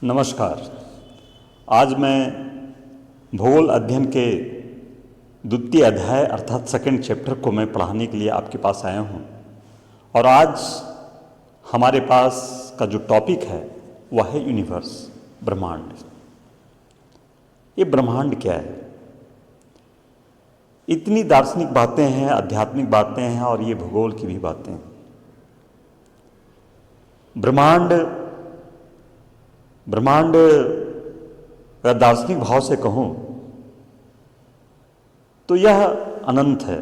नमस्कार। आज मैं भूगोल अध्ययन के द्वितीय अध्याय अर्थात सेकंड चैप्टर को मैं पढ़ाने के लिए आपके पास आया हूँ। और आज हमारे पास का जो टॉपिक है वह है यूनिवर्स, ब्रह्मांड। ये ब्रह्मांड क्या है? इतनी दार्शनिक बातें हैं, आध्यात्मिक बातें हैं और ये भूगोल की भी बातें हैं। ब्रह्मांड अगर दार्शनिक भाव से कहूं तो यह अनंत है,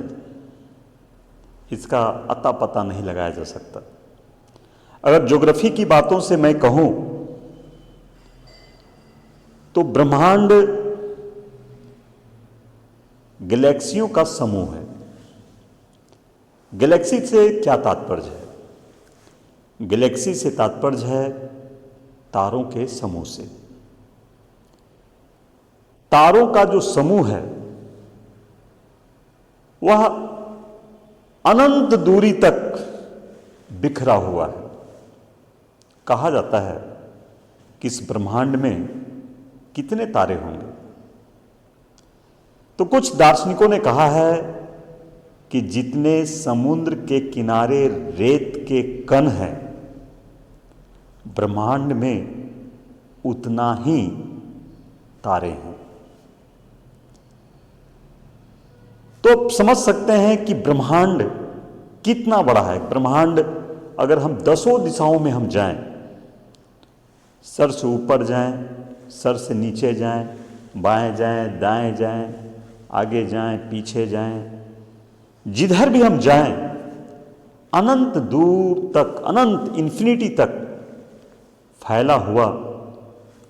इसका अता पता नहीं लगाया जा सकता। अगर ज्योग्राफी की बातों से मैं कहूं तो ब्रह्मांड गैलेक्सियों का समूह है। गैलेक्सी से क्या तात्पर्य है? गैलेक्सी से तात्पर्य है तारों के समूह से। तारों का जो समूह है वह अनंत दूरी तक बिखरा हुआ है। कहा जाता है कि इस ब्रह्मांड में कितने तारे होंगे? तो कुछ दार्शनिकों ने कहा है कि जितने समुद्र के किनारे रेत के कण हैं, ब्रह्मांड में उतना ही तारे हैं। तो समझ सकते हैं कि ब्रह्मांड कितना बड़ा है। ब्रह्मांड अगर हम 10 दिशाओं में हम जाएं, सर से ऊपर जाएं, सर से नीचे जाएं, बाएं जाएं, दाएं जाएं, आगे जाएं, पीछे जाएं, जिधर भी हम जाएं, अनंत दूर तक, अनंत इन्फिनिटी तक फैला हुआ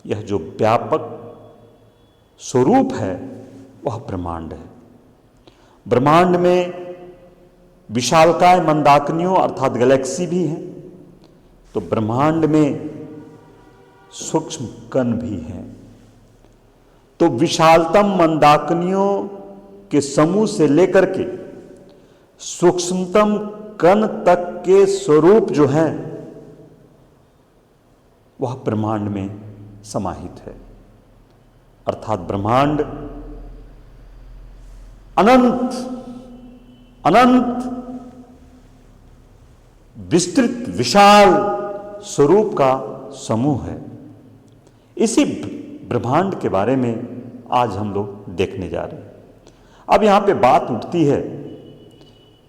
यह जो व्यापक स्वरूप है वह ब्रह्मांड है। ब्रह्मांड में विशालकाय मंदाकिनियों अर्थात गैलेक्सी भी हैं, तो ब्रह्मांड में सूक्ष्म कण भी हैं। तो विशालतम मंदाकिनियों के समूह से लेकर के सूक्ष्मतम कण तक के स्वरूप जो हैं वह ब्रह्मांड में समाहित है। अर्थात ब्रह्मांड अनंत अनंत विस्तृत विशाल स्वरूप का समूह है। इसी ब्रह्मांड के बारे में आज हम लोग देखने जा रहे हैं। अब यहां पे बात उठती है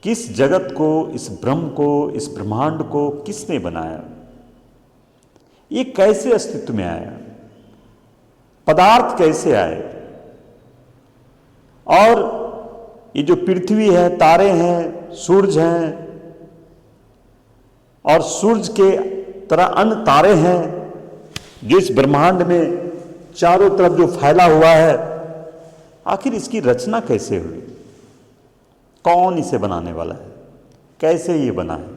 कि इस जगत को, इस ब्रह्म को, इस ब्रह्मांड को किसने बनाया? ये कैसे अस्तित्व में आया? पदार्थ कैसे आए? और ये जो पृथ्वी है, तारे हैं, सूरज हैं और सूरज के तरह अन्य तारे हैं जो इस ब्रह्मांड में चारों तरफ जो फैला हुआ है, आखिर इसकी रचना कैसे हुई? कौन इसे बनाने वाला है? कैसे ये बना है?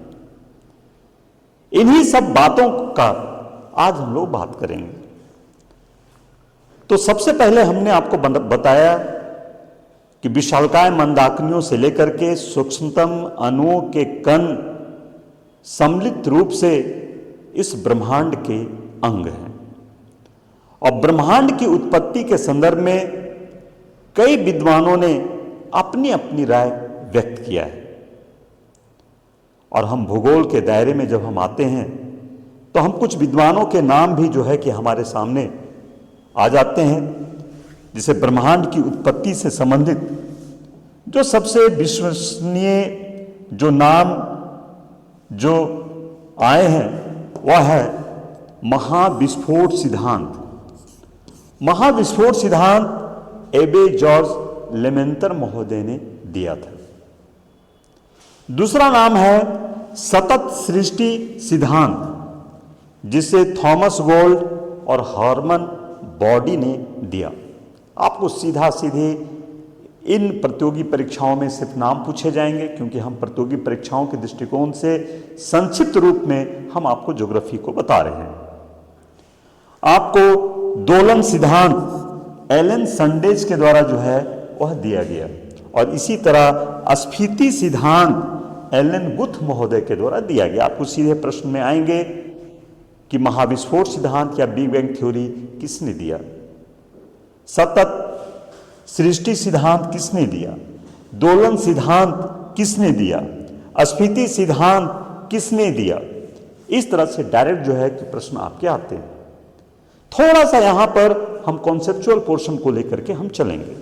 इन्हीं सब बातों का आज हम लोग बात करेंगे। तो सबसे पहले हमने आपको बताया कि विशालकाय मंदाकिनियों से लेकर के सूक्ष्मतम अणुओं के कण सम्मिलित रूप से इस ब्रह्मांड के अंग हैं। और ब्रह्मांड की उत्पत्ति के संदर्भ में कई विद्वानों ने अपनी अपनी राय व्यक्त किया है। और हम भूगोल के दायरे में जब हम आते हैं तो हम कुछ विद्वानों के नाम भी जो है कि हमारे सामने आ जाते हैं, जिसे ब्रह्मांड की उत्पत्ति से संबंधित जो सबसे विश्वसनीय जो नाम जो आए हैं वह है महाविस्फोट सिद्धांत। महाविस्फोट सिद्धांत एबे जॉर्ज लेमेंतर महोदय ने दिया था। दूसरा नाम है सतत सृष्टि सिद्धांत, जिसे थॉमस गोल्ड और हॉर्मन बॉडी ने दिया। आपको सीधा सीधे इन प्रतियोगी परीक्षाओं में सिर्फ नाम पूछे जाएंगे, क्योंकि हम प्रतियोगी परीक्षाओं के दृष्टिकोण से संक्षिप्त रूप में हम आपको ज्योग्राफी को बता रहे हैं। आपको दोलन सिद्धांत एलन संडेज के द्वारा जो है वह दिया गया, और इसी तरह स्फीति सिद्धांत एलन गुथ महोदय के द्वारा दिया गया। आपको सीधे प्रश्न में आएंगे कि महाविस्फोट सिद्धांत या बिग बैंग थ्योरी किसने दिया, सतत सृष्टि सिद्धांत किसने दिया, दोलन सिद्धांत किसने दिया, स्फीति सिद्धांत किसने दिया। इस तरह से डायरेक्ट जो है कि प्रश्न आपके आते हैं। थोड़ा सा यहां पर हम कॉन्सेप्चुअल पोर्शन को लेकर के हम चलेंगे।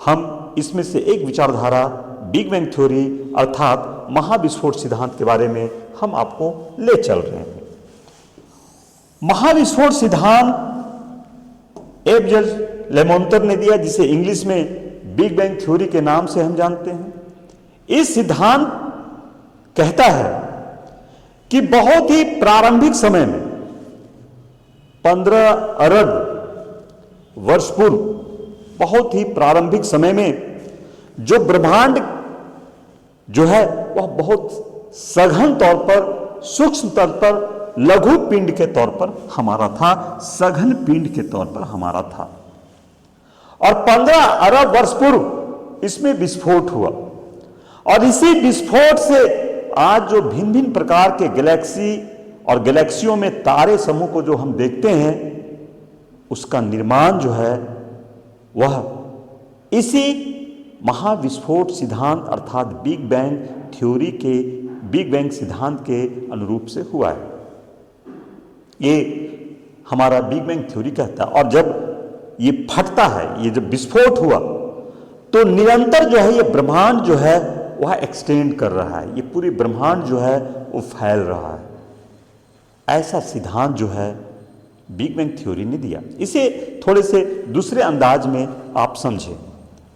हम इसमें से एक विचारधारा बिग बैंग थ्योरी अर्थात महाविस्फोट सिद्धांत के बारे में हम आपको ले चल रहे हैं। महाविस्फोट सिद्धांत एबजर लेमोंतर ने दिया, जिसे इंग्लिश में बिग बैंग थ्योरी के नाम से हम जानते हैं। इस सिद्धांत कहता है कि बहुत ही प्रारंभिक समय में 15 अरब वर्ष पूर्व, बहुत ही प्रारंभिक समय में जो ब्रह्मांड जो है वह बहुत सघन तौर पर, सूक्ष्म तौर पर, लघु पिंड के तौर पर हमारा था, सघन पिंड के तौर पर हमारा था। और 15 अरब वर्ष पूर्व इसमें विस्फोट हुआ और इसी विस्फोट से आज जो भिन्न भिन्न प्रकार के गैलेक्सी और गैलेक्सियों में तारे समूह को जो हम देखते हैं, उसका निर्माण जो है वह इसी महाविस्फोट सिद्धांत अर्थात बिग बैंग थ्योरी के, बिग बैंग सिद्धांत के अनुरूप से हुआ है। ये हमारा बिग बैंग थ्योरी कहता है। और जब ये फटता है, ये जब विस्फोट हुआ, तो निरंतर जो है ये ब्रह्मांड जो है वह एक्सटेंड कर रहा है, ये पूरी ब्रह्मांड जो है वो फैल रहा है। ऐसा सिद्धांत जो है बिग बैंग थ्योरी ने दिया। इसे थोड़े से दूसरे अंदाज में आप समझें।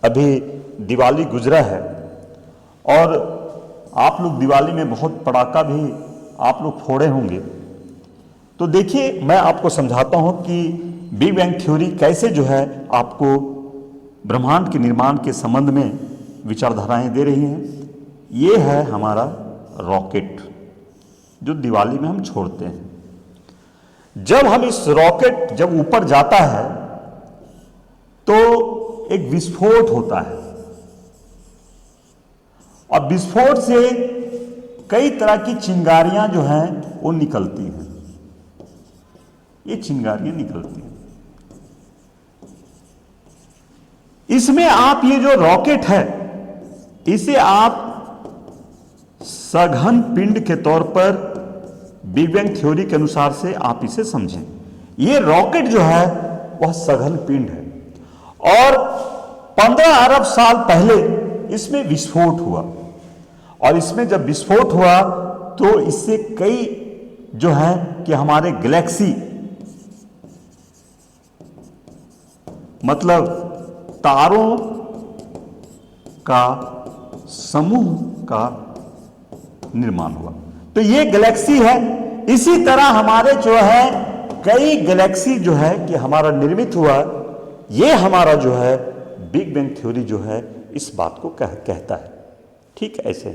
अभी दिवाली गुजरा है और आप लोग दिवाली में बहुत पटाखा भी आप लोग फोड़े होंगे। तो देखिए, मैं आपको समझाता हूं कि बिग बैंग थ्योरी कैसे जो है आपको ब्रह्मांड के निर्माण के संबंध में विचारधाराएं दे रही हैं। ये है हमारा रॉकेट जो दिवाली में हम छोड़ते हैं। जब हम इस रॉकेट जब ऊपर जाता है तो एक विस्फोट होता है और विस्फोट से कई तरह की चिंगारियां जो हैं वो निकलती हैं। ये चिंगारियां निकलती हैं। इसमें आप ये जो रॉकेट है इसे आप सघन पिंड के तौर पर बिग बैंग थ्योरी के अनुसार से आप इसे समझें। ये रॉकेट जो है वह सघन पिंड है और 15 अरब साल पहले इसमें विस्फोट हुआ और इसमें जब विस्फोट हुआ तो इससे कई जो है कि हमारे गैलेक्सी, मतलब तारों का समूह का निर्माण हुआ। तो ये गैलेक्सी है। इसी तरह हमारे जो है कई गैलेक्सी जो है कि हमारा निर्मित हुआ। ये हमारा जो है बिग बैंग थ्योरी जो है इस बात को कहता है। ठीक ऐसे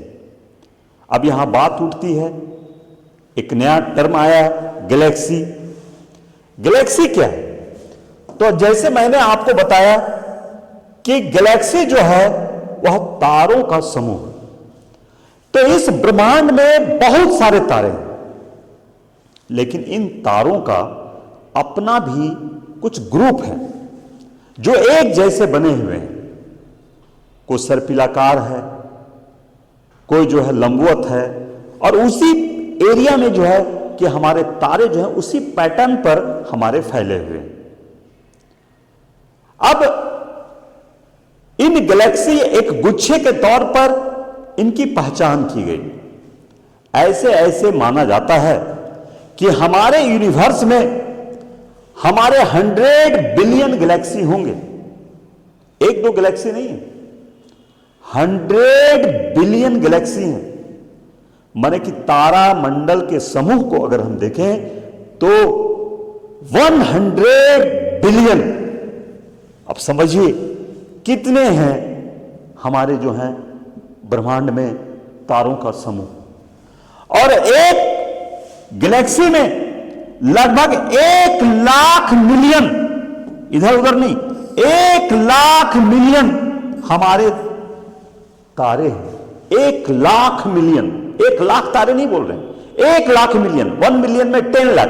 अब यहां बात उठती है, एक नया टर्म आया गैलेक्सी। गैलेक्सी क्या है? तो जैसे मैंने आपको बताया कि गैलेक्सी जो है वह तारों का समूह है। तो इस ब्रह्मांड में बहुत सारे तारे हैं, लेकिन इन तारों का अपना भी कुछ ग्रुप है जो एक जैसे बने हुए हैं। कोई सर्पिलाकार है, कोई जो है लंबवत है, और उसी एरिया में जो है कि हमारे तारे जो है उसी पैटर्न पर हमारे फैले हुए हैं। अब इन गैलेक्सी एक गुच्छे के तौर पर इनकी पहचान की गई। ऐसे ऐसे माना जाता है कि हमारे यूनिवर्स में हमारे 100 बिलियन गैलेक्सी होंगे। एक दो गैलेक्सी नहीं है, 100 बिलियन गैलेक्सी हैं। माने कि तारा मंडल के समूह को अगर हम देखें तो 100 बिलियन। अब समझिए कितने हैं हमारे जो हैं ब्रह्मांड में तारों का समूह। और एक गैलेक्सी में लगभग 1 लाख मिलियन, इधर उधर नहीं, 1 लाख मिलियन हमारे तारे हैं। 1 लाख मिलियन, 1 लाख तारे नहीं बोल रहे हैं, 1,00,000 मिलियन, 1 मिलियन में 10 लाख,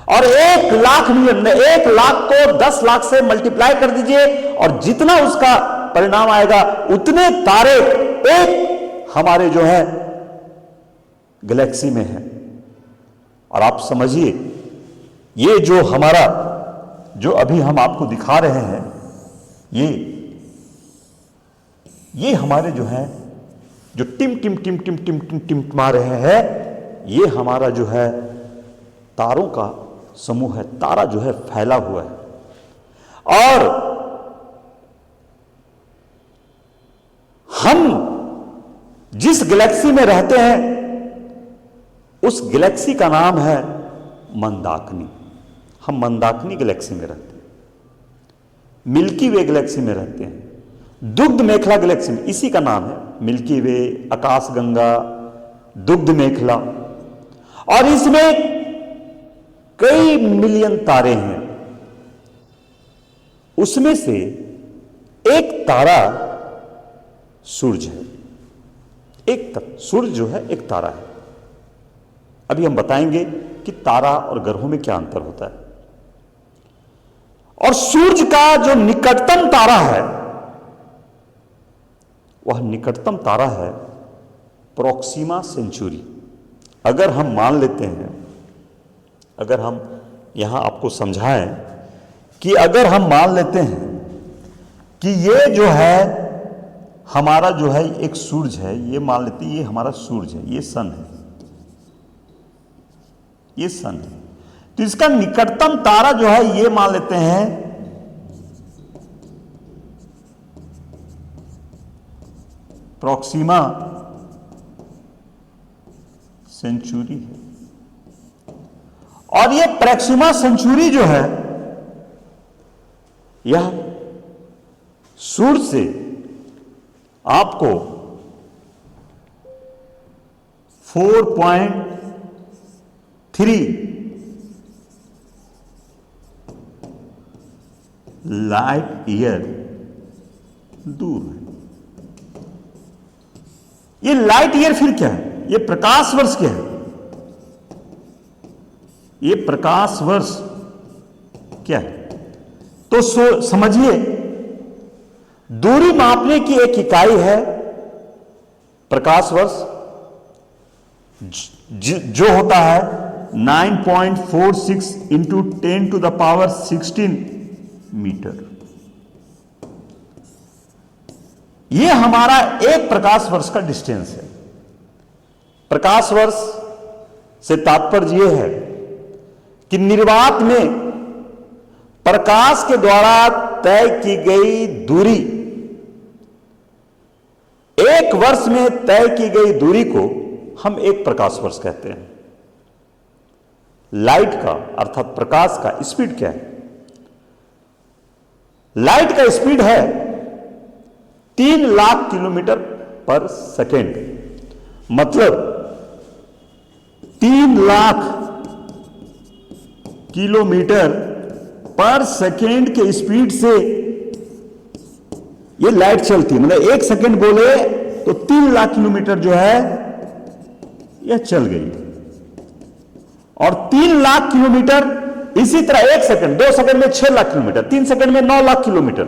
और 1,00,000 मिलियन में 1,00,000 को 10 लाख से मल्टीप्लाई कर दीजिए और जितना उसका परिणाम आएगा उतने तारे एक हमारे जो है गैलेक्सी में है। और आप समझिए, ये जो हमारा जो अभी हम आपको दिखा रहे हैं, ये हमारे जो है जो टिम टिम टिम टिम टिम टिम टिम टिमा रहे हैं, ये हमारा जो है तारों का समूह है। तारा जो है फैला हुआ है और हम जिस गैलेक्सी में रहते हैं उस गैलेक्सी का नाम है मंदाकिनी। हम मंदाकिनी गैलेक्सी में रहते हैं, मिल्की वे गैलेक्सी में रहते हैं, दुग्ध मेखला गैलेक्सी में, इसी का नाम है मिल्की वे, आकाशगंगा, दुग्ध मेखला। और इसमें कई मिलियन तारे हैं। उसमें से एक तारा सूरज है। सूरज जो है एक तारा है। अभी हम बताएंगे कि तारा और ग्रहों में क्या अंतर होता है। और सूरज का जो निकटतम तारा है, वह निकटतम तारा है प्रोक्सिमा सेंचुरी। अगर हम मान लेते हैं, अगर हम यहां आपको समझाएं कि अगर हम मान लेते हैं कि ये जो है हमारा जो है एक सूरज है, ये मान लेते हैं ये हमारा सूरज है, ये सन है, ये सन है, तो इसका निकटतम तारा जो है ये मान लेते हैं प्रोक्सिमा सेंचुरी है। और ये प्रोक्सिमा सेंचुरी जो है यह सूरज से आपको 4.3 लाइट ईयर दूर है। ये लाइट ईयर फिर क्या है? ये प्रकाश वर्ष क्या है? ये प्रकाश वर्ष क्या है? तो समझिए, दूरी मापने की एक इकाई है प्रकाश वर्ष, जो होता है 9.46 इंटू 10⁻16 मीटर। यह हमारा एक प्रकाश वर्ष का डिस्टेंस है। प्रकाश वर्ष से तात्पर्य यह है कि निर्वात में प्रकाश के द्वारा तय की गई दूरी, एक वर्ष में तय की गई दूरी को हम एक प्रकाश वर्ष कहते हैं। लाइट का अर्थात प्रकाश का स्पीड क्या है? लाइट का स्पीड है 3 लाख किलोमीटर पर सेकेंड। मतलब 3 लाख किलोमीटर पर सेकेंड के स्पीड से ये लाइट चलती है। मतलब 1 सेकेंड बोले तो 3 लाख किलोमीटर जो है यह चल गई। और 3 लाख किलोमीटर, इसी तरह 1 सेकेंड, 2 सेकेंड में 6 लाख किलोमीटर, 3 सेकेंड में 9 लाख किलोमीटर।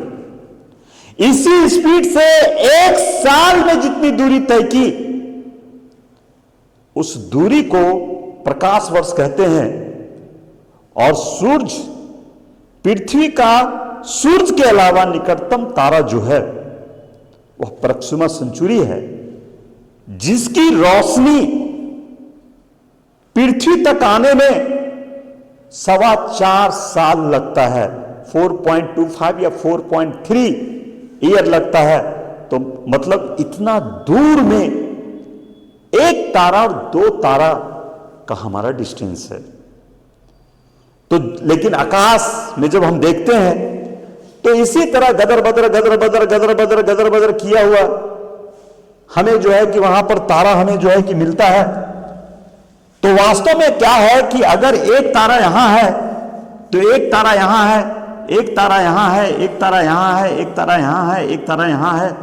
इसी स्पीड से 1 साल में जितनी दूरी तय की, उस दूरी को प्रकाश वर्ष कहते हैं। और सूरज, पृथ्वी का सूरज के अलावा निकटतम तारा जो है वह प्रोक्सिमा सेंचुरी है, जिसकी रोशनी पृथ्वी तक आने में 4.25 साल लगता है। 4.25 या 4.3 ईयर लगता है। तो मतलब इतना दूर में एक तारा और 2 तारा का हमारा डिस्टेंस है। तो लेकिन आकाश में जब हम देखते हैं तो इसी तरह गदर बदर गदर बदर गदर बदर गदर बदर किया हुआ हमें जो है कि वहां पर तारा हमें जो है कि मिलता है। तो वास्तव में क्या है कि अगर एक तारा यहां है तो एक तारा यहां है, एक तारा यहां है, एक तारा यहां है, एक तारा यहां है, एक तारा यहां है।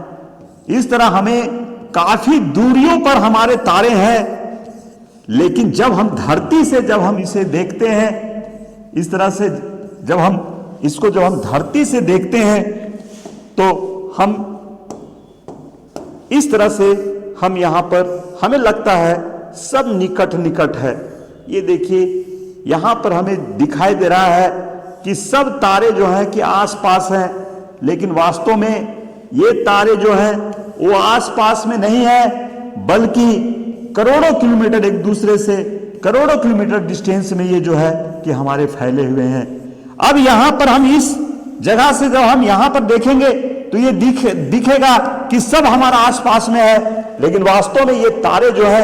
इस तरह हमें काफी दूरियों पर हमारे तारे हैं। लेकिन जब हम धरती से जब हम इसे देखते हैं, इस तरह से जब हम धरती से देखते हैं, तो हम इस तरह से हम यहां पर हमें लगता है सब निकट निकट है। ये देखिए यहां पर हमें दिखाई दे रहा है कि सब तारे जो हैं कि आसपास हैं, लेकिन वास्तव में ये तारे जो हैं वो आसपास में नहीं है, बल्कि करोड़ों किलोमीटर एक दूसरे से, करोड़ों किलोमीटर डिस्टेंस में ये जो है कि हमारे फैले हुए हैं। अब यहां पर हम इस जगह से जब हम यहां पर देखेंगे तो ये दिखेगा कि सब हमारा आसपास में है, लेकिन वास्तव में ये तारे जो है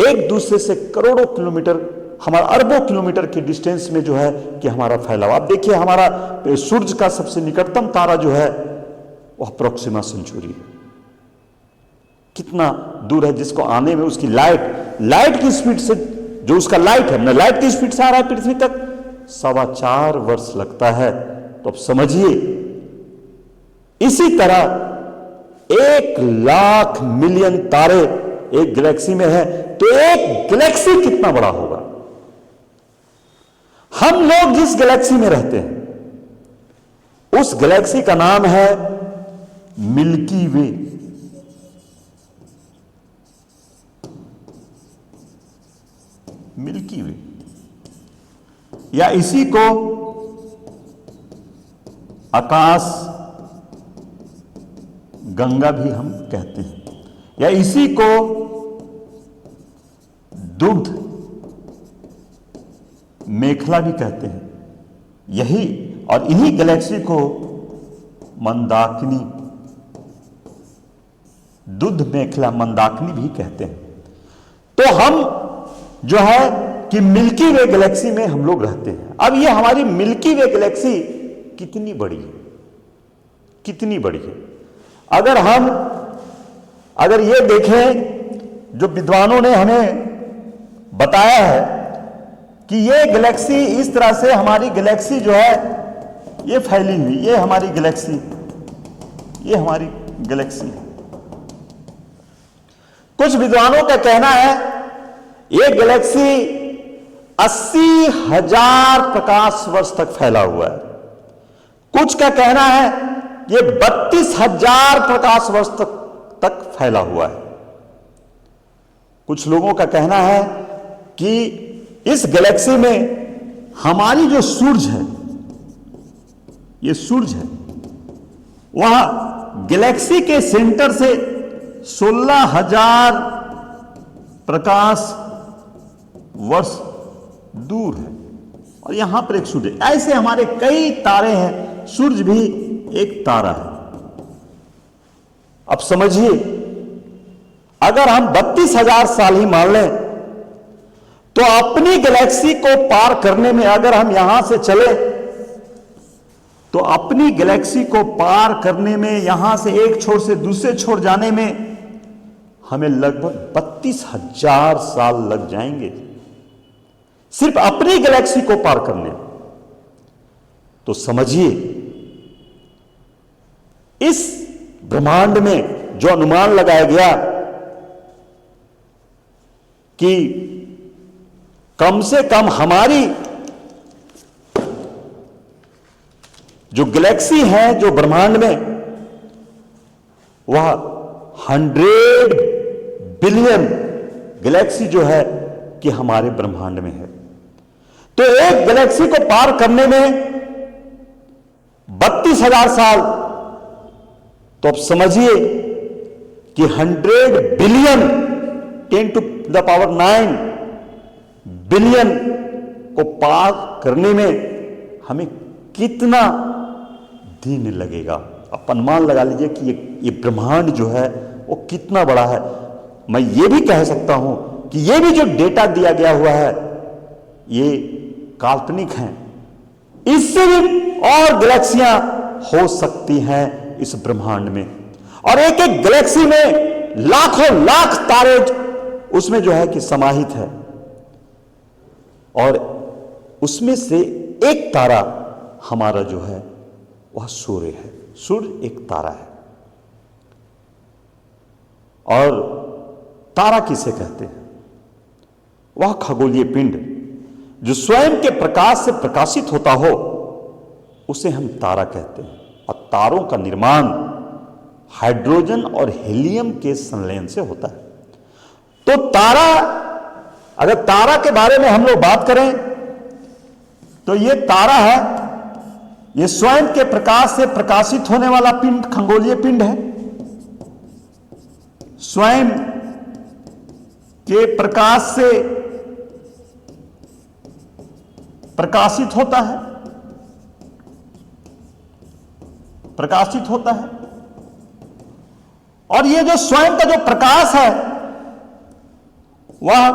एक दूसरे से करोड़ों किलोमीटर, हमारा अरबों किलोमीटर के डिस्टेंस में जो है कि हमारा फैलाव। आप देखिए हमारा सूरज का सबसे निकटतम तारा जो है वह प्रोक्सिमा सेंचुरी है। कितना दूर है, जिसको आने में उसकी लाइट की स्पीड से, जो उसका लाइट है, लाइट की स्पीड से आ रहा है पृथ्वी तक, 4.25 वर्ष लगता है। तो अब समझिए इसी तरह 1,00,000 मिलियन तारे एक गैलेक्सी में है, तो एक गैलेक्सी कितना बड़ा होगा। हम लोग जिस गैलेक्सी में रहते हैं उस गैलेक्सी का नाम है मिल्की वे। मिल्की वे, या इसी को आकाश गंगा भी हम कहते हैं, या इसी को दुग्ध मेखला भी कहते हैं। यही और इन्हीं गैलेक्सी को मंदाकिनी, दुग्ध मेखला मंदाकिनी भी कहते हैं। तो हम जो है कि मिल्की वे गैलेक्सी में हम लोग रहते हैं। अब ये हमारी मिल्की वे गैलेक्सी कितनी बड़ी है, कितनी बड़ी है। अगर ये देखें, जो विद्वानों ने हमें बताया है कि ये गैलेक्सी इस तरह से, हमारी गैलेक्सी जो है ये फैली हुई, ये हमारी गैलेक्सी, ये हमारी गैलेक्सी। कुछ विद्वानों का कहना है ये गैलेक्सी 80,000 प्रकाश वर्ष तक फैला हुआ है। कुछ का कहना है ये 32,000 प्रकाश वर्ष तक फैला हुआ है। कुछ लोगों का कहना है कि इस गैलेक्सी में हमारी जो सूरज है, ये सूरज है, वह गैलेक्सी के सेंटर से 16,000 प्रकाश वर्ष दूर है, और यहां पर एक सूरज है। ऐसे हमारे कई तारे हैं, सूरज भी एक तारा है। अब समझिए अगर हम 32,000 साल ही मान लें तो अपनी गैलेक्सी को पार करने में, अगर हम यहां से चले तो अपनी गैलेक्सी को पार करने में, यहां से एक छोर से दूसरे छोर जाने में हमें लगभग 32,000 साल लग जाएंगे, सिर्फ अपनी गैलेक्सी को पार करने। तो समझिए इस ब्रह्मांड में जो अनुमान लगाया गया कि कम से कम हमारी जो गैलेक्सी है, जो ब्रह्मांड में, वह 100 बिलियन गैलेक्सी जो है कि हमारे ब्रह्मांड में है। तो एक गैलेक्सी को पार करने में 32,000 साल, तो अब समझिए कि 100 billion 10 to the power 9 billion को पार करने में हमें कितना दिन लगेगा। आप अनुमान लगा लीजिए कि ये ब्रह्मांड जो है वो कितना बड़ा है। मैं ये भी कह सकता हूं कि ये भी जो डेटा दिया गया हुआ है ये काल्पनिक हैं, इससे भी और गैलेक्सियां हो सकती हैं इस ब्रह्मांड में, और एक एक गैलेक्सी में लाखों लाख तारे उसमें जो है कि समाहित है, और उसमें से एक तारा हमारा जो है वह सूर्य है। सूर्य एक तारा है। और तारा किसे कहते हैं? वह खगोलीय पिंड जो स्वयं के प्रकाश से प्रकाशित होता हो उसे हम तारा कहते हैं। और तारों का निर्माण हाइड्रोजन और हीलियम के संलयन से होता है। तो तारा, अगर तारा के बारे में हम लोग बात करें तो ये तारा है, ये स्वयं के प्रकाश से प्रकाशित होने वाला पिंड खगोलीय पिंड है। स्वयं के प्रकाश से प्रकाशित होता है, प्रकाशित होता है। और ये जो स्वयं का जो प्रकाश है वह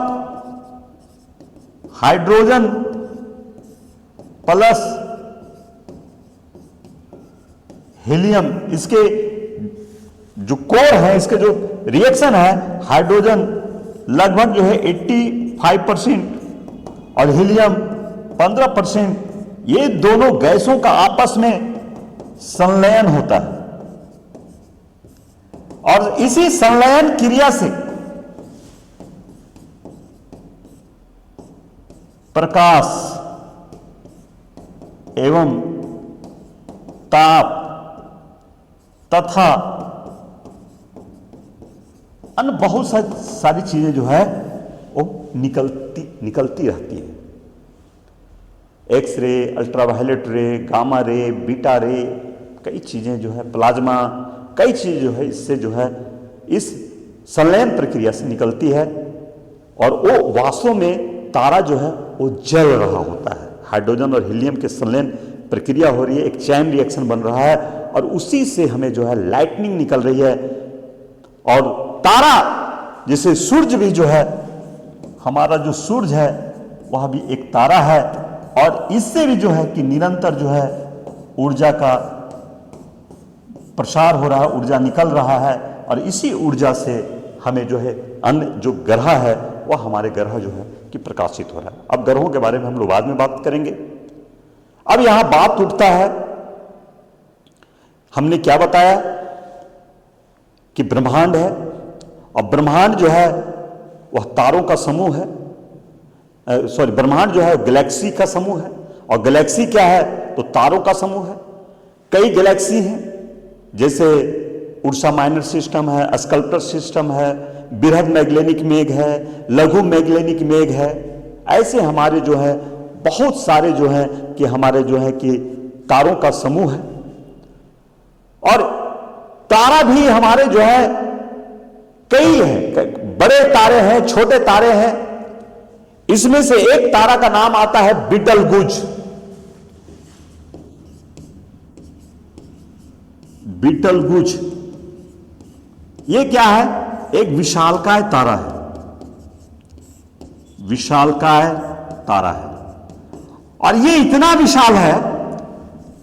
हाइड्रोजन प्लस हीलियम, इसके जो कोर है, इसके जो रिएक्शन है, हाइड्रोजन लगभग जो है 85% और हीलियम 15%, ये दोनों गैसों का आपस में संलयन होता है। और इसी संलयन क्रिया से प्रकाश एवं ताप तथा अन्य बहुत सारी चीजें जो है वो निकलती रहती है। एक्स रे, अल्ट्रावायलेट रे, गामा रे, बीटा रे, कई चीजें जो है, प्लाज्मा, कई चीजें जो है इससे जो है इस संलयन प्रक्रिया से निकलती है। और वो वास्तव में तारा जो है वो जल रहा होता है। हाइड्रोजन और हीलियम के संलयन प्रक्रिया हो रही है, एक चैन रिएक्शन बन रहा है और उसी से हमें जो है लाइटनिंग निकल रही है। और तारा जैसे सूर्य भी जो है, हमारा जो सूर्य है वह भी एक तारा है और इससे भी जो है कि निरंतर जो है ऊर्जा का प्रसार हो रहा है, ऊर्जा निकल रहा है और इसी ऊर्जा से हमें जो है अन्य जो ग्रह है वह हमारे ग्रह जो है कि प्रकाशित हो रहा है। अब ग्रहों के बारे में हम लोग बाद में बात करेंगे। अब यहां बात उठता है, हमने क्या बताया कि ब्रह्मांड है और ब्रह्मांड जो है वह तारों का समूह है। ब्रह्मांड जो है गैलेक्सी का समूह है और गैलेक्सी क्या है तो तारों का समूह है। कई गैलेक्सी हैं, जैसे उर्सा माइनर सिस्टम है, स्कल्प्टर सिस्टम है, बृहद मैगलेनिक मेघ है, लघु मैगलेनिक मेघ है। ऐसे हमारे जो है बहुत सारे जो है कि हमारे जो है कि तारों का समूह है। और तारा भी हमारे जो है कई हैं, बड़े तारे हैं, छोटे तारे हैं। इसमें से एक तारा का नाम आता है बीटलगुज। बीटलगुज ये क्या है? एक विशालकाय तारा है, विशालकाय तारा है। और ये इतना विशाल है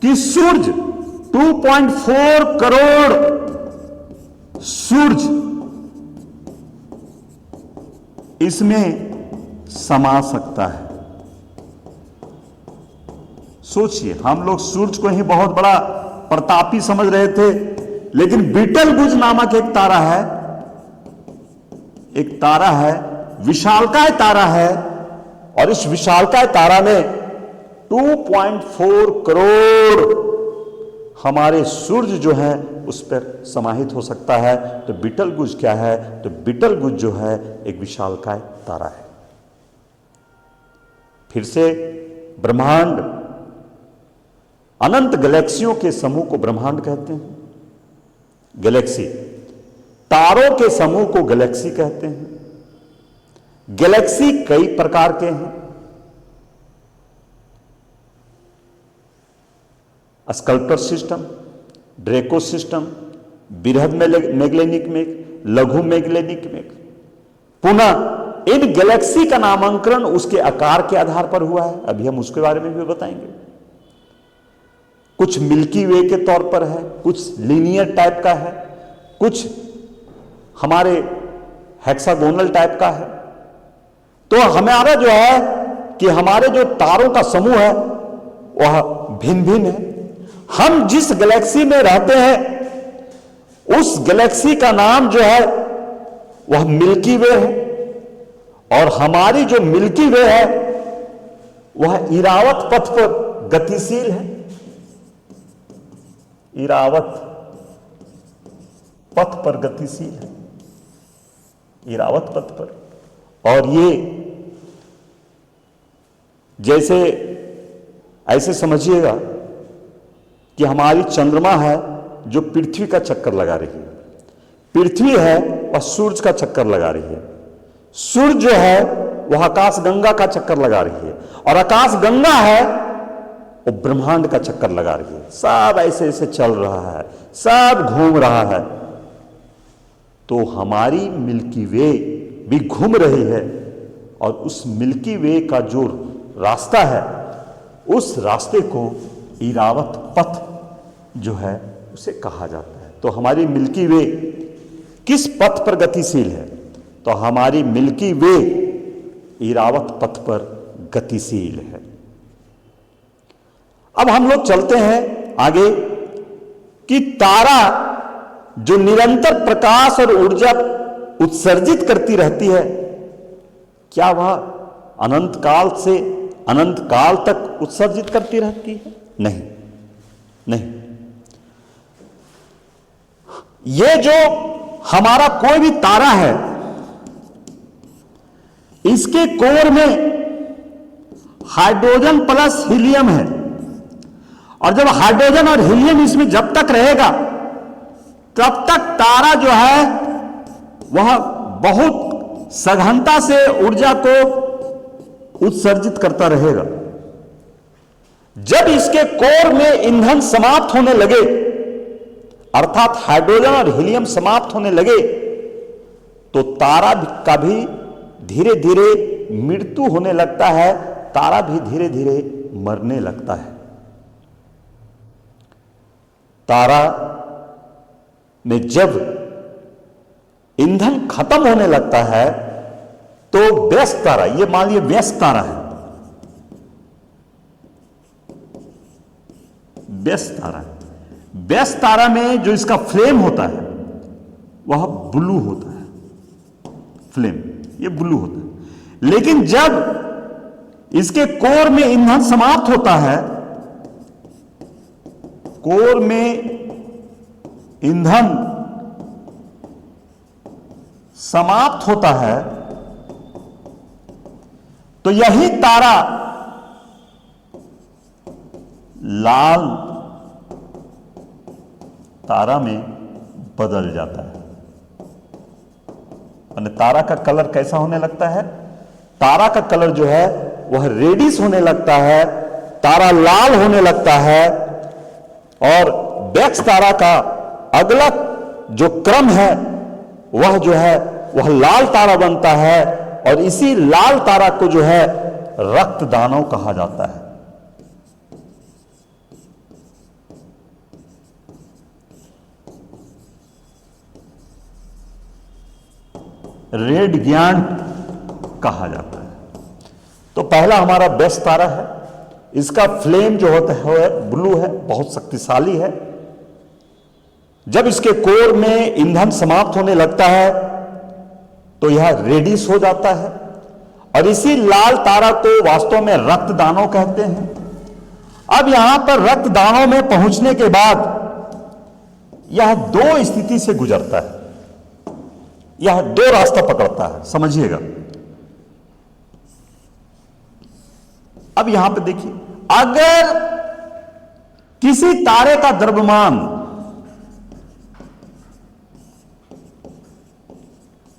कि सूर्य 2.4 करोड़ सूर्य इसमें समा सकता है। सोचिए, हम लोग सूर्य को ही बहुत बड़ा प्रतापी समझ रहे थे, लेकिन बीटलगुज नामक एक तारा है, एक तारा है, विशालकाय तारा है। और इस विशालकाय तारा में 2.4 करोड़ हमारे सूर्य जो है उस पर समाहित हो सकता है। तो बीटलगुज क्या है? तो बीटलगुज जो है एक विशालकाय तारा है। फिर से ब्रह्मांड, अनंत गैलेक्सियों के समूह को ब्रह्मांड कहते हैं। गैलेक्सी, तारों के समूह को गैलेक्सी कहते हैं। गैलेक्सी कई प्रकार के हैं। स्कल्प्टर सिस्टम, ड्रेको सिस्टम, बृहद मैगलेनिक मेघ, लघु मैगलेनिक मेघ। पुनः इन गैलेक्सी का नामांकन उसके आकार के आधार पर हुआ है, अभी हम उसके बारे में भी बताएंगे। कुछ मिल्की वे के तौर पर है, कुछ लीनियर टाइप का है, कुछ हमारे हेक्सागोनल टाइप का है। तो हमारा जो है कि हमारे जो तारों का समूह है वह भिन्न भिन्न है। हम जिस गैलेक्सी में रहते हैं उस गैलेक्सी का नाम जो है वह मिल्की वे है और हमारी जो मिल्की वे है वह इरावत पथ पर गतिशील है, इरावत पथ पर गतिशील है, इरावत पथ पर। और ये जैसे ऐसे समझिएगा कि हमारी चंद्रमा है जो पृथ्वी का चक्कर लगा रही है, पृथ्वी है वह सूरज का चक्कर लगा रही है, सूरज जो है वह आकाश गंगा का चक्कर लगा रही है, और आकाश गंगा है वो ब्रह्मांड का चक्कर लगा रही है। सब ऐसे ऐसे चल रहा है, सब घूम रहा है। तो हमारी मिल्की वे भी घूम रही है, और उस मिल्की वे का जो रास्ता है उस रास्ते को इरावत पथ जो है उसे कहा जाता है। तो हमारी मिल्की वे किस पथ पर गतिशील है? तो हमारी मिल्की वे इरावत पथ पर गतिशील है। अब हम लोग चलते हैं आगे कि तारा जो निरंतर प्रकाश और ऊर्जा उत्सर्जित करती रहती है, क्या वह अनंत काल से अनंत काल तक उत्सर्जित करती रहती है? नहीं, नहीं। ये जो हमारा कोई भी तारा है, इसके कोर में हाइड्रोजन प्लस हीलियम है, और जब हाइड्रोजन और हीलियम इसमें जब तक रहेगा तब तक तारा जो है वह बहुत सघनता से ऊर्जा को उत्सर्जित करता रहेगा। जब इसके कोर में ईंधन समाप्त होने लगे, अर्थात हाइड्रोजन और हीलियम समाप्त होने लगे, तो तारा का भी धीरे धीरे मृत्यु होने लगता है, तारा भी धीरे धीरे मरने लगता है। तारा में जब ईंधन खत्म होने लगता है तो व्यस्त तारा, ये मान लीजिए व्यस्त तारा है, व्यस्त तारा है। व्यस्त तारा में जो इसका फ्लेम होता है वह ब्लू होता है, फ्लेम ये ब्लू होता है। लेकिन जब इसके कोर में ईंधन समाप्त होता है, कोर में ईंधन समाप्त होता है, तो यही तारा लाल तारा में बदल जाता है। और तारा का कलर कैसा होने लगता है? तारा का कलर जो है वह रेडिश होने लगता है, तारा लाल होने लगता है। और बैक्स तारा का अगला जो क्रम है वह जो है वह लाल तारा बनता है, और इसी लाल तारा को जो है रक्त दानव कहा जाता है। रेड गियांट कहा जाता है। तो पहला हमारा बेस्ट तारा है, इसका फ्लेम जो होता है ब्लू है, बहुत शक्तिशाली है। जब इसके कोर में ईंधन समाप्त होने लगता है तो यह रेडिश हो जाता है, और इसी लाल तारा को वास्तव में रक्त दानव कहते हैं। अब यहां पर रक्त दानव में पहुंचने के बाद यह दो स्थिति से गुजरता है, यह दो रास्ता पकड़ता है, समझिएगा। अब यहां पे देखिए, अगर किसी तारे का द्रव्यमान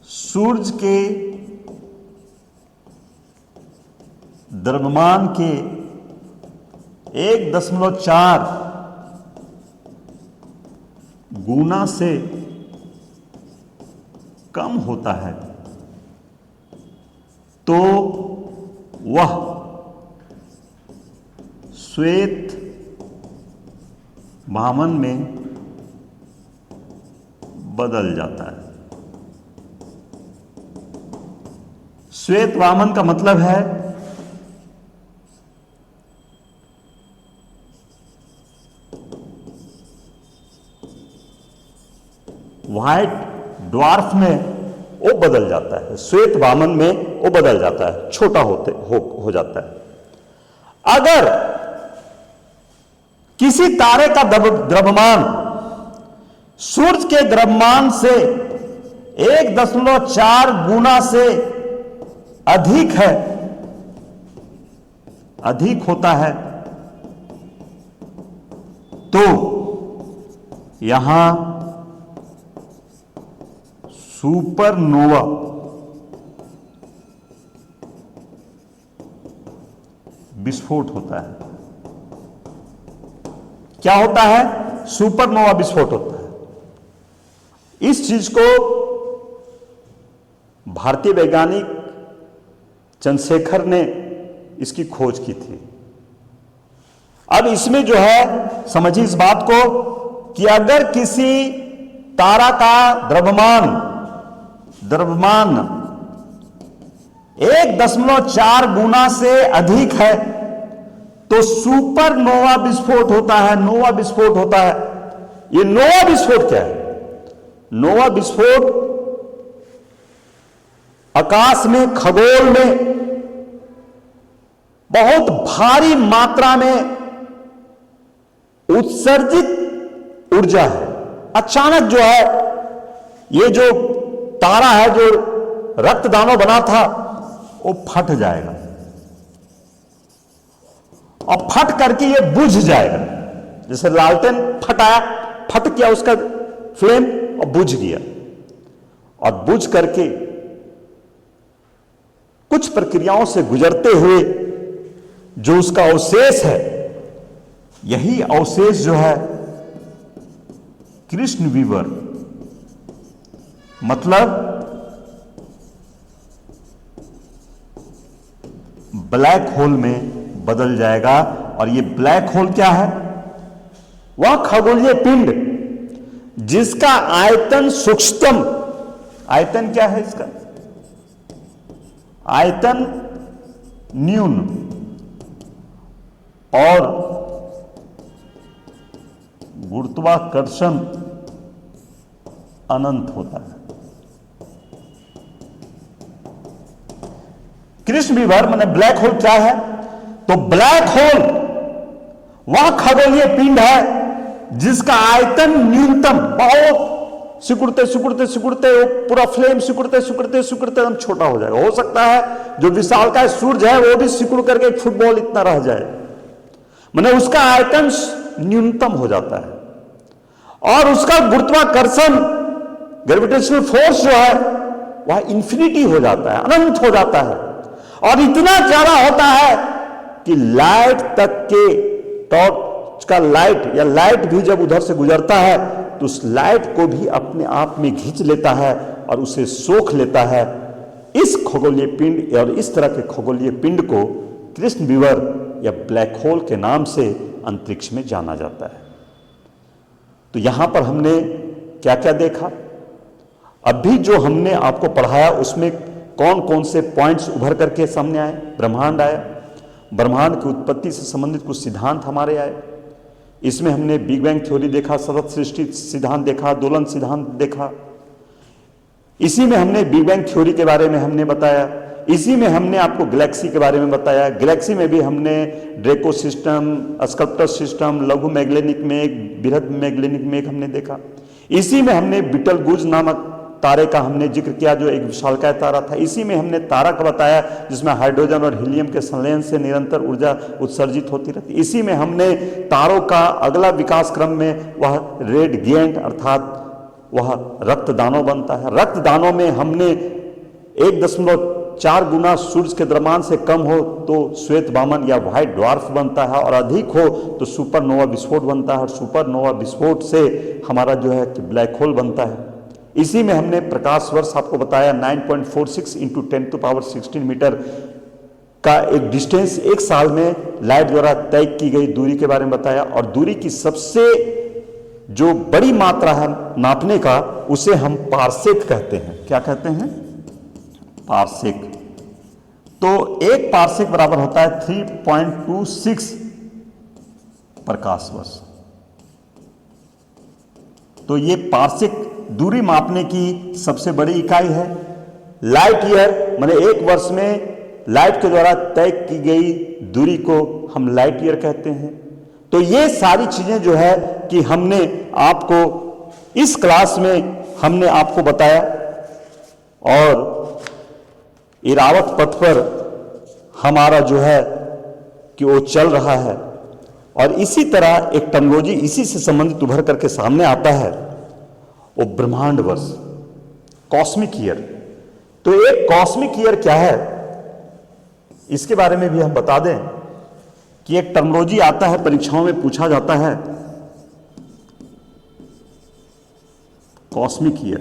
सूरज के द्रव्यमान के 1.4 गुना से कम होता है, तो वह श्वेत वामन में बदल जाता है। श्वेत वामन का मतलब है व्हाइट ड्वार्फ में वो बदल जाता है, श्वेत वामन में वो बदल जाता है, छोटा हो जाता है। अगर किसी तारे का द्रव्यमान सूर्य के द्रव्यमान से 1.4 गुना से अधिक होता है, तो यहां सुपरनोवा विस्फोट होता है। क्या होता है? सुपरनोवा विस्फोट होता है। इस चीज को भारतीय वैज्ञानिक चंद्रशेखर ने इसकी खोज की थी। अब इसमें जो है समझिए इस बात को कि अगर किसी तारा का द्रव्यमान 1.4 गुना से अधिक है तो सुपरनोवा विस्फोट होता है, नोवा विस्फोट होता है। ये नोवा विस्फोट क्या है? नोवा विस्फोट आकाश में, खगोल में बहुत भारी मात्रा में उत्सर्जित ऊर्जा है। अचानक जो है ये जो तारा है, जो रक्तदानों बना था, वो फट जाएगा और फट करके ये बुझ जाएगा। जैसे लालटेन फट गया उसका फ्लेम और बुझ गया, और बुझ करके कुछ प्रक्रियाओं से गुजरते हुए जो उसका अवशेष है, यही अवशेष जो है कृष्ण विवर मतलब ब्लैक होल में बदल जाएगा। और ये ब्लैक होल क्या है? वह खगोलीय पिंड जिसका आयतन सूक्ष्मतम, आयतन क्या है इसका? आयतन न्यून और गुरुत्वाकर्षण अनंत होता है। कृष्ण विवर माने ब्लैक होल क्या है? तो ब्लैक होल वह खगोलीय पिंड है जिसका आयतन न्यूनतम, बहुत सिकुड़ते वो पूरा फ्लेम सिकुड़ते एकदम छोटा हो जाएगा। हो सकता है जो विशालकाय सूर्य है वो भी सिकुड़ करके एक फुटबॉल इतना रह जाए, माने उसका आयतन न्यूनतम हो जाता है। और उसका गुरुत्वाकर्षण, ग्रेविटेशनल फोर्स जो है वह इंफिनिटी हो जाता है, अनंत हो जाता है। और इतना ज्यादा होता है कि लाइट तक के टॉर्च का लाइट या लाइट भी जब उधर से गुजरता है तो उस लाइट को भी अपने आप में खींच लेता है और उसे सोख लेता है। इस खगोलीय पिंड और इस तरह के खगोलीय पिंड को कृष्ण विवर या ब्लैक होल के नाम से अंतरिक्ष में जाना जाता है। तो यहां पर हमने क्या क्या देखा? अभी जो हमने आपको पढ़ाया उसमें कौन कौन से पॉइंट्स उभर करके सामने आए? ब्रह्मांड आया, ब्रह्मांड की उत्पत्ति से संबंधित कुछ सिद्धांत हमारे आए। इसमें हमने बिग बैंग थ्योरी देखा, सतत सृष्टि सिद्धांत देखा, दोलन सिद्धांत देखा। इसी में हमने बिग बैंग थ्योरी के बारे में हमने बताया। इसी में हमने आपको गैलेक्सी के बारे में बताया। गैलेक्सी में भी हमने ड्रेको सिस्टम, स्कल्प्टर सिस्टम, लघु मैग्लेनिक मेघ, बृहद मैग्लेनिक मेघ हमने देखा। इसी में हमने बीटलगुज नामक तारे का हमने जिक्र किया जो एक विशालकाय तारा था। इसी में हमने तारक बताया जिसमें हाइड्रोजन और हीलियम के संलयन से निरंतर ऊर्जा उत्सर्जित होती रहती। इसी में हमने तारों का अगला विकास क्रम में वह रेड गिएंट अर्थात वह रक्तदानव बनता है। रक्तदानों में हमने 1.4 गुना सूर्य के द्रव्यमान से कम हो तो श्वेत वामन या व्हाइट ड्वार्फ बनता है, और अधिक हो तो सुपरनोवा विस्फोट बनता है, और सुपरनोवा विस्फोट से हमारा जो है कि ब्लैक होल बनता है। इसी में हमने प्रकाश वर्ष आपको बताया 9.46 इंटू 10⁻16 मीटर का एक डिस्टेंस एक साल में लाइट द्वारा तय की गई दूरी के बारे में बताया। और दूरी की सबसे जो बड़ी मात्रा है नापने का उसे हम पारसेक कहते हैं। क्या कहते हैं? पारसेक। तो एक पारसेक बराबर होता है 3.26 प्रकाश वर्ष। तो ये पारसेक दूरी मापने की सबसे बड़ी इकाई है। लाइट ईयर माने एक वर्ष में लाइट के द्वारा तय की गई दूरी को हम लाइट ईयर कहते हैं। तो ये सारी चीजें जो है कि हमने आपको इस क्लास में हमने आपको बताया, और इरावत पथ पर हमारा जो है कि वो चल रहा है। और इसी तरह एक टर्मिनोलॉजी इसी से संबंधित उभर करके सामने आता है, वो ब्रह्मांड वर्ष, कॉस्मिक ईयर। तो एक कॉस्मिक ईयर क्या है, इसके बारे में भी हम बता दें कि एक टर्मिनोलॉजी आता है, परीक्षाओं में पूछा जाता है, कॉस्मिक ईयर।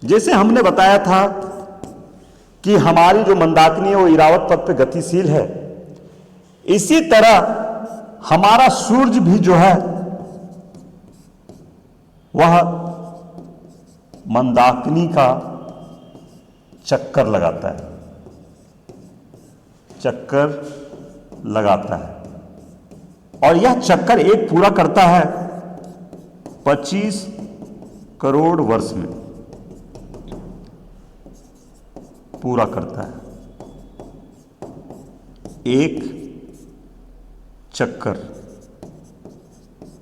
जैसे हमने बताया था कि हमारी जो मंदाकिनी है वो इरावत पथ पे गतिशील है, इसी तरह हमारा सूर्य भी जो है वह मंदाकिनी का चक्कर लगाता है, चक्कर लगाता है। और यह चक्कर एक पूरा करता है 25 करोड़ वर्ष में पूरा करता है एक चक्कर।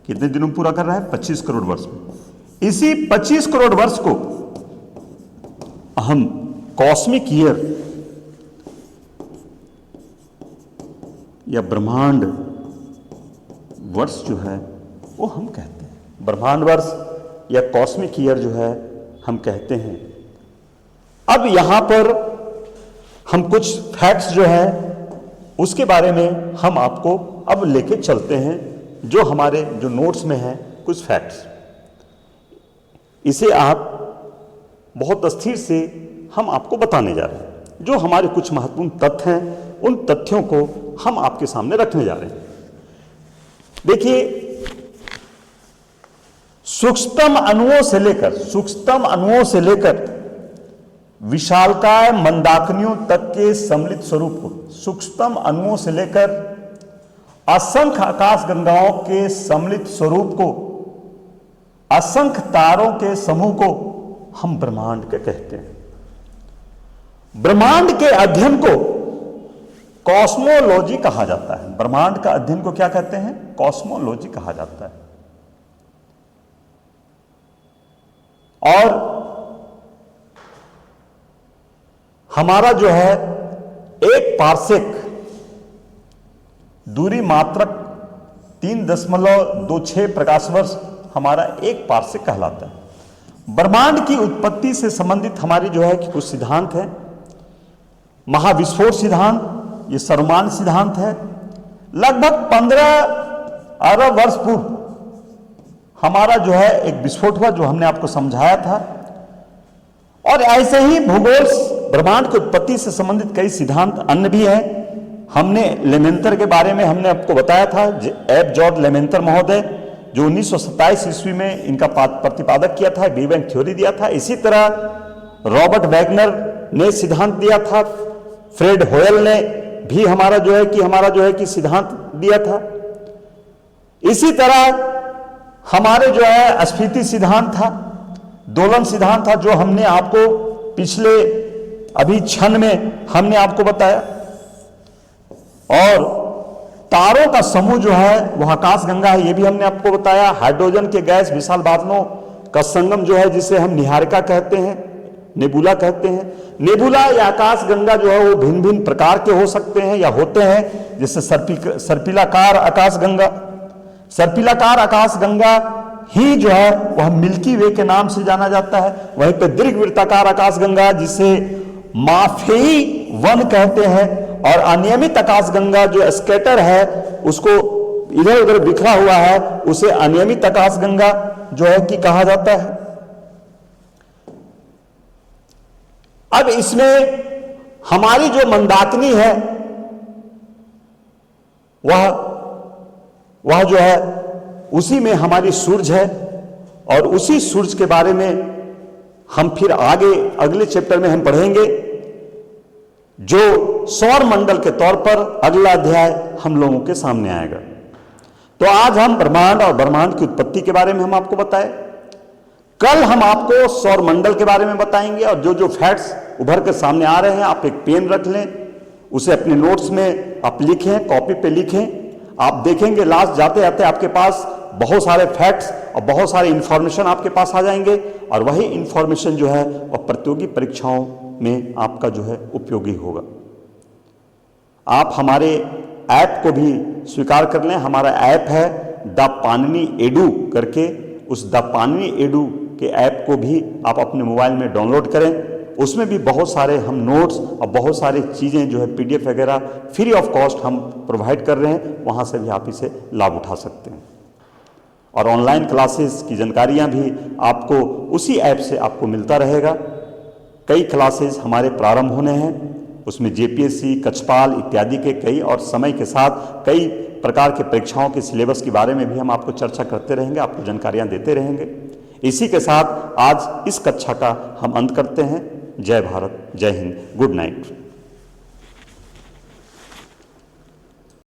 कितने दिनों में पूरा कर रहा है? 25 करोड़ वर्ष में। इसी 25 करोड़ वर्ष को हम कॉस्मिक ईयर या ब्रह्मांड वर्ष जो है वो हम कहते हैं। ब्रह्मांड वर्ष या कॉस्मिक ईयर जो है हम कहते हैं। अब यहां पर हम कुछ फैक्ट्स जो है उसके बारे में हम आपको अब लेके चलते हैं, जो हमारे जो नोट्स में है कुछ फैक्ट्स। इसे आप बहुत स्थिर से हम आपको बताने जा रहे हैं। जो हमारे कुछ महत्वपूर्ण तथ्य हैं उन तथ्यों को हम आपके सामने रखने जा रहे हैं। देखिए, सूक्ष्मतम अणुओं से लेकर विशालकाय मंदाकिनियों तक के सम्मिलित स्वरूप को, सूक्ष्मतम अणुओं से लेकर असंख्य आकाश गंगाओं के सम्मिलित स्वरूप को, असंख्य तारों के समूह को हम ब्रह्मांड के कहते हैं। ब्रह्मांड के अध्ययन को कॉस्मोलॉजी कहा जाता है। ब्रह्मांड का अध्ययन को क्या कहते हैं? कॉस्मोलॉजी कहा जाता है। और हमारा जो है एक पार्सेक दूरी मात्रक 3.26 प्रकाश वर्ष हमारा एक पार्सेक कहलाता है। ब्रह्मांड की उत्पत्ति से संबंधित हमारी जो है कि कुछ सिद्धांत है। महाविस्फोट सिद्धांत, ये सर्वमान्य सिद्धांत है। लगभग 15 अरब वर्ष पूर्व हमारा जो है एक विस्फोट हुआ, जो हमने आपको समझाया था। और ऐसे ही भूगोल ब्रह्मांड की उत्पत्ति से संबंधित कई सिद्धांत अन्य भी हैं। हमने लेमेंतर के बारे में हमने आपको बताया था, एफ जॉर्ज लेमेंतर महोदय, जो 1927 ईस्वी में इनका प्रतिपादक किया था, बिग बैंग थ्योरी दिया था। इसी तरह रॉबर्ट वैगनर ने सिद्धांत दिया था, फ्रेड होयल ने भी हमारा जो है कि सिद्धांत दिया था। इसी तरह हमारे जो है स्फीति सिद्धांत था, दोलन सिद्धांत था, जो हमने आपको पिछले अभी क्षण में हमने आपको बताया। और तारों का समूह जो है वह आकाश गंगा है, ये भी हमने आपको बताया। हाइड्रोजन के गैस विशाल बादलों का संगम जो है जिसे हम निहारिका कहते हैं, नेबुला कहते हैं। नेबुला या आकाश गंगा जो है वो भिन्न भिन्न प्रकार के हो सकते हैं या होते हैं, जैसे सर्पिलाकार आकाश गंगा। सर्पिलाकार आकाश गंगा ही जो है वह मिल्की वे के नाम से जाना जाता है। वहीं पे दीर्घवृत्ताकार आकाश गंगा जिसे माफेई वन कहते हैं, और अनियमित आकाश गंगा जो स्कैटर है, उसको इधर उधर बिखरा हुआ है, उसे अनियमित आकाश गंगा जो है कि कहा जाता है। अब इसमें हमारी जो मंदाकिनी है वह जो है उसी में हमारी सूर्य है। और उसी सूर्य के बारे में हम फिर आगे अगले चैप्टर में हम पढ़ेंगे, जो सौर मंडल के तौर पर अगला अध्याय हम लोगों के सामने आएगा। तो आज हम ब्रह्मांड और ब्रह्मांड की उत्पत्ति के बारे में हम आपको बताए। कल हम आपको सौरमंडल के बारे में बताएंगे और जो जो फैक्ट्स उभर के सामने आ रहे हैं, आप एक पेन रख लें, उसे अपने नोट्स में आप लिखें, कॉपी पे लिखें। आप देखेंगे लास्ट जाते जाते आपके पास बहुत सारे फैक्ट्स और बहुत सारे इंफॉर्मेशन आपके पास आ जाएंगे और वही इंफॉर्मेशन जो है वह प्रतियोगी परीक्षाओं में आपका जो है उपयोगी होगा। आप हमारे ऐप को भी स्वीकार कर लें। हमारा ऐप है द पाणिनी एडू करके, उस द पाणिनी एडू के ऐप को भी आप अपने मोबाइल में डाउनलोड करें। उसमें भी बहुत सारे हम नोट्स और बहुत सारी चीज़ें जो है PDF वगैरह फ्री ऑफ कॉस्ट हम प्रोवाइड कर रहे हैं, वहाँ से भी आप इसे लाभ उठा सकते हैं। और ऑनलाइन क्लासेस की जानकारियाँ भी आपको उसी ऐप से आपको मिलता रहेगा। कई क्लासेस हमारे प्रारंभ होने हैं, उसमें JPSC, कक्षपाल इत्यादि के कई और समय के साथ कई प्रकार के परीक्षाओं के सिलेबस के बारे में भी हम आपको चर्चा करते रहेंगे, आपको जानकारियाँ देते रहेंगे। इसी के साथ आज इस कक्षा का हम अंत करते हैं। जय भारत, जय हिंद, गुड नाइट।